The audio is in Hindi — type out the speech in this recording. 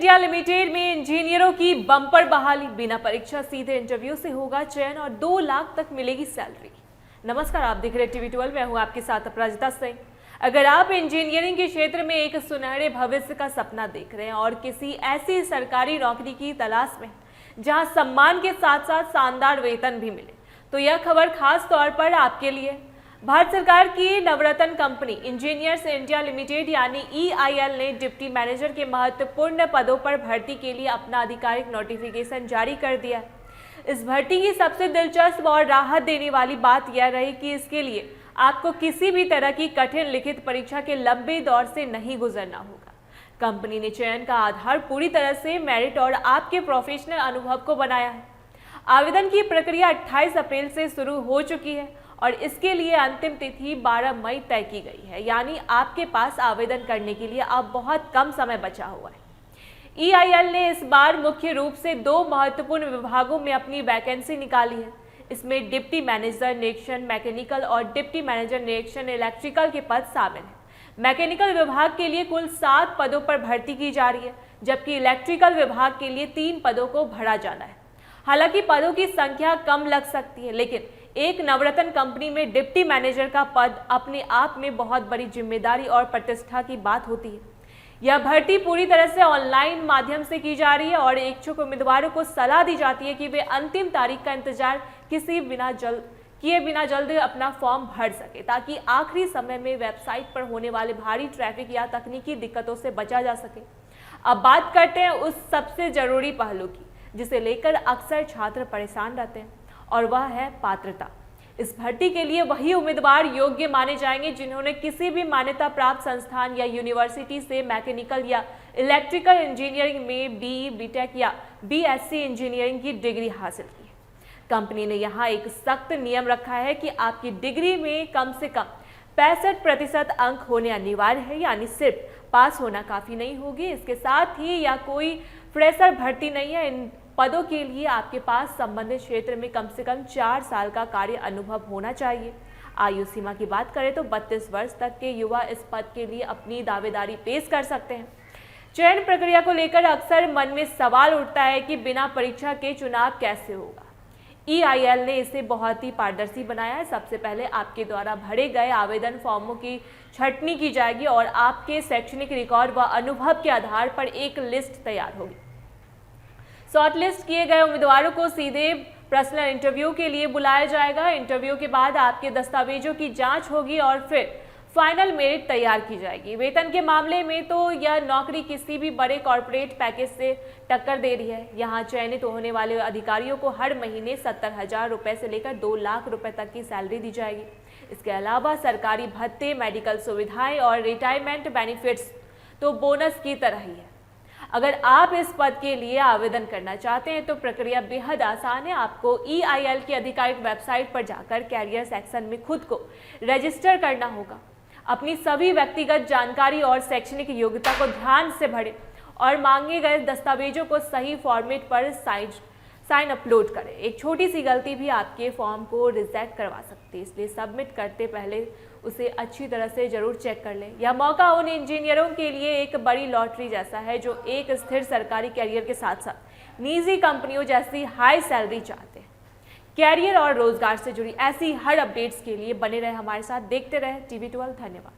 इंडिया लिमिटेड में इंजीनियरों की बम्पर बहाली। बिना परीक्षा सीधे इंटरव्यू से होगा चयन और 2 लाख तक मिलेगी सैलरी। नमस्कार, आप देख रहे टीवी 12। मैं हूं आपके साथ अपराजिता सिंह। अगर आप इंजीनियरिंग के क्षेत्र में एक सुनहरे भविष्य का सपना देख रहे हैं और किसी ऐसी सरकारी नौकरी की तलाश में जहां सम्मान के साथ साथ शानदार वेतन भी मिले, तो यह खबर खास तौर पर आपके लिए। भारत सरकार की नवरत्न कंपनी इंजीनियर्स इंडिया लिमिटेड यानी EIL ने डिप्टी मैनेजर के महत्वपूर्ण पदों पर भर्ती के लिए अपना आधिकारिक नोटिफिकेशन जारी कर दिया है। इस भर्ती की सबसे दिलचस्प और राहत देने वाली बात यह रही कि इसके लिए आपको किसी भी तरह की कठिन लिखित परीक्षा के लंबे दौर से नहीं गुजरना होगा। कंपनी ने चयन का आधार पूरी तरह से मेरिट और आपके प्रोफेशनल अनुभव को बनाया है। आवेदन की प्रक्रिया 28 अप्रैल से शुरू हो चुकी है और इसके लिए अंतिम तिथि 12 मई तय की गई है, यानी आपके पास आवेदन करने के लिए अब बहुत कम समय बचा हुआ है। EIL ने इस बार मुख्य रूप से 2 महत्वपूर्ण विभागों में अपनी वैकेंसी निकाली है। इसमें डिप्टी मैनेजर निरीक्षण मैकेनिकल और डिप्टी मैनेजर निरीक्षण इलेक्ट्रिकल के पद शामिल हैं। मैकेनिकल विभाग के लिए कुल 7 पदों पर भर्ती की जा रही है, जबकि इलेक्ट्रिकल विभाग के लिए 3 पदों को भरा जाना है। हालांकि पदों की संख्या कम लग सकती है, लेकिन एक नवरत्न कंपनी में डिप्टी मैनेजर का पद अपने आप में बहुत बड़ी जिम्मेदारी और प्रतिष्ठा की बात होती है। यह भर्ती पूरी तरह से ऑनलाइन माध्यम से की जा रही है और इच्छुक उम्मीदवारों को सलाह दी जाती है कि वे अंतिम तारीख का इंतजार किए बिना जल्द अपना फॉर्म भर सके, ताकि आखिरी समय में वेबसाइट पर होने वाले भारी ट्रैफिक या तकनीकी दिक्कतों से बचा जा सके। अब बात करते हैं उस सबसे जरूरी पहलू की जिसे लेकर अक्सर छात्र परेशान रहते हैं, और वह है पात्रता। इस भर्ती के लिए वही उम्मीदवार योग्य माने जाएंगे जिन्होंने किसी भी मान्यता प्राप्त संस्थान या यूनिवर्सिटी से मैकेनिकल या इलेक्ट्रिकल इंजीनियरिंग में BE, BTech या BSc इंजीनियरिंग की डिग्री हासिल की है। कंपनी ने यहाँ एक सख्त नियम रखा है कि आपकी डिग्री में कम से कम 65% अंक होने अनिवार्य है, यानी सिर्फ पास होना काफ़ी नहीं होगी। इसके साथ ही या कोई फ्रेशर भर्ती नहीं है। इन पदों के लिए आपके पास संबंधित क्षेत्र में कम से कम 4 साल का कार्य अनुभव होना चाहिए। आयु सीमा की बात करें तो 32 वर्ष तक के युवा इस पद के लिए अपनी दावेदारी पेश कर सकते हैं। चयन प्रक्रिया को लेकर अक्सर मन में सवाल उठता है कि बिना परीक्षा के चुनाव कैसे होगा। EIL ने इसे बहुत ही पारदर्शी बनाया है। सबसे पहले आपके द्वारा भरे गए आवेदन फॉर्मों की छंटनी की जाएगी और आपके शैक्षणिक रिकॉर्ड व अनुभव के आधार पर एक लिस्ट तैयार होगी। शॉर्टलिस्ट किए गए उम्मीदवारों को सीधे पर्सनल इंटरव्यू के लिए बुलाया जाएगा। इंटरव्यू के बाद आपके दस्तावेजों की जांच होगी और फिर फाइनल मेरिट तैयार की जाएगी। वेतन के मामले में तो यह नौकरी किसी भी बड़े कॉर्पोरेट पैकेज से टक्कर दे रही है। यहाँ चयनित होने वाले अधिकारियों को हर महीने 70,000 रुपये से लेकर 2 लाख रुपए तक की सैलरी दी जाएगी। इसके अलावा सरकारी भत्ते, मेडिकल सुविधाएं और रिटायरमेंट बेनिफिट्स तो बोनस की तरह ही है। अगर आप इस पद के लिए आवेदन करना चाहते हैं तो प्रक्रिया बेहद आसान है। आपको EIL की आधिकारिक वेबसाइट पर जाकर कैरियर सेक्शन में खुद को रजिस्टर करना होगा। अपनी सभी व्यक्तिगत जानकारी और शैक्षणिक योग्यता को ध्यान से भरें और मांगे गए दस्तावेजों को सही फॉर्मेट पर साइन अपलोड करें। एक छोटी सी गलती भी आपके फॉर्म को रिजेक्ट करवा सकती है, इसलिए सबमिट करते पहले उसे अच्छी तरह से जरूर चेक कर लें। यह मौका उन इंजीनियरों के लिए एक बड़ी लॉटरी जैसा है जो एक स्थिर सरकारी कैरियर के साथ साथ निजी कंपनियों जैसी हाई सैलरी चाहते हैं। कैरियर और रोजगार से जुड़ी ऐसी हर अपडेट्स के लिए बने रहे हमारे साथ, देखते रहे TV 12। धन्यवाद।